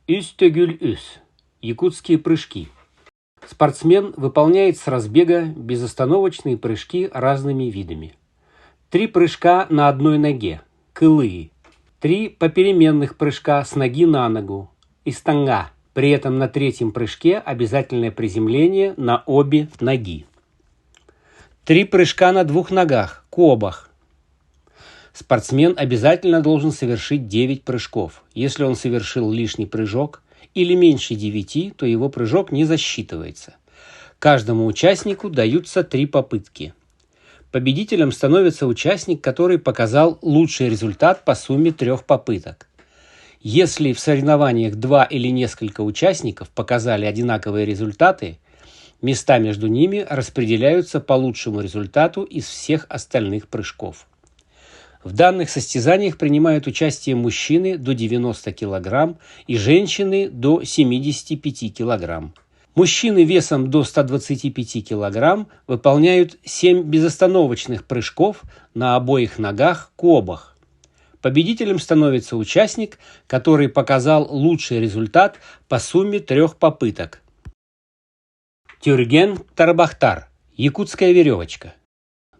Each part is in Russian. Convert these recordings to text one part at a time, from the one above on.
Üstügül-üs. Якутские прыжки. Спортсмен выполняет с разбега безостановочные прыжки разными видами. 3 прыжка на одной ноге – кылы. 3 попеременных прыжка с ноги на ногу – истанга. При этом на 3-м прыжке обязательное приземление на обе ноги. 3 прыжка на 2 ногах – кобах. Спортсмен обязательно должен совершить 9 прыжков. Если он совершил лишний прыжок или меньше 9, то его прыжок не засчитывается. Каждому участнику даются 3 попытки. Победителем становится участник, который показал лучший результат по сумме 3 попыток. Если в соревнованиях 2 или несколько участников показали одинаковые результаты, места между ними распределяются по лучшему результату из всех остальных прыжков. В данных состязаниях принимают участие мужчины до 90 кг и женщины до 75 кг. Мужчины весом до 125 кг выполняют 7 безостановочных прыжков на обоих ногах кобах. Победителем становится участник, который показал лучший результат по сумме 3 попыток. Тюрген-тарбахтар. Якутская веревочка.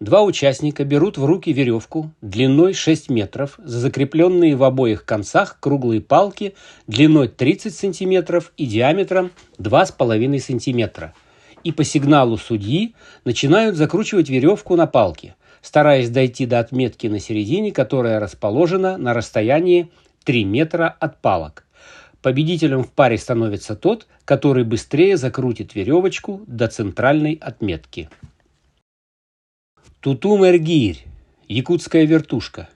2 участника берут в руки веревку длиной 6 метров, за закрепленные в обоих концах круглые палки длиной 30 см и диаметром 2,5 см. И по сигналу судьи начинают закручивать веревку на палке, стараясь дойти до отметки на середине, которая расположена на расстоянии 3 метра от палок. Победителем в паре становится тот, который быстрее закрутит веревочку до центральной отметки. Тутум-эргирь. Якутская вертушка.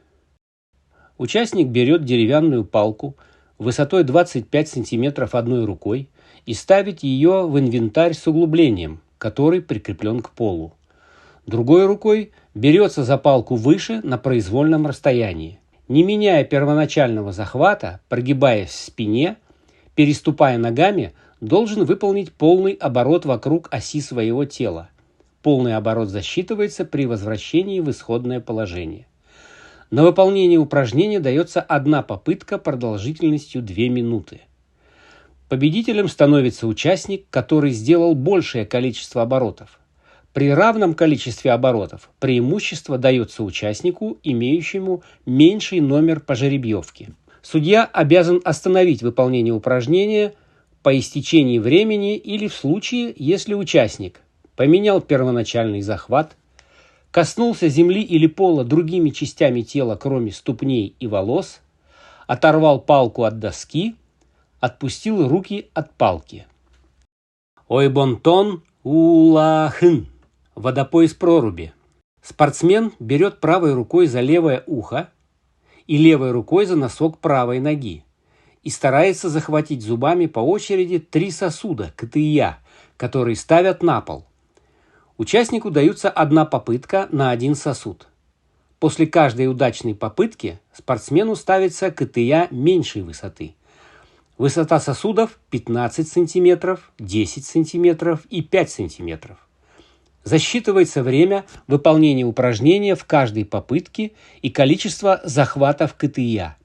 Участник берет деревянную палку высотой 25 см одной рукой и ставит ее в инвентарь с углублением, который прикреплен к полу. Другой рукой берется за палку выше на произвольном расстоянии. Не меняя первоначального захвата, прогибаясь в спине, переступая ногами, должен выполнить полный оборот вокруг оси своего тела. Полный оборот засчитывается при возвращении в исходное положение. На выполнение упражнения дается 1 попытка продолжительностью 2 минуты. Победителем становится участник, который сделал большее количество оборотов. При равном количестве оборотов преимущество дается участнику, имеющему меньший номер по жеребьевке. Судья обязан остановить выполнение упражнения по истечении времени или в случае, если участник поменял первоначальный захват, коснулся земли или пола другими частями тела, кроме ступней и волос, оторвал палку от доски, отпустил руки от палки. Ойбонтон улахын. Водопой из проруби. Спортсмен берет правой рукой за левое ухо и левой рукой за носок правой ноги и старается захватить зубами по очереди 3 сосуда, кытыя, которые ставят на пол. Участнику дается 1 попытка на 1 сосуд. После каждой удачной попытки спортсмену ставится кытыя меньшей высоты. Высота сосудов 15 см, 10 см и 5 см. Засчитывается время выполнения упражнения в каждой попытке и количество захватов кытыя.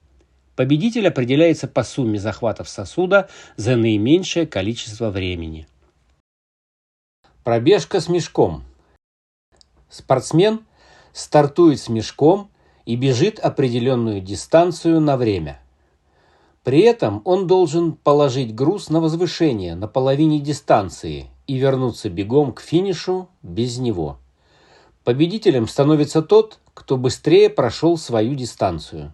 Победитель определяется по сумме захватов сосуда за наименьшее количество времени. Пробежка с мешком. Спортсмен стартует с мешком и бежит определенную дистанцию на время. При этом он должен положить груз на возвышение на половине дистанции и вернуться бегом к финишу без него. Победителем становится тот, кто быстрее прошел свою дистанцию.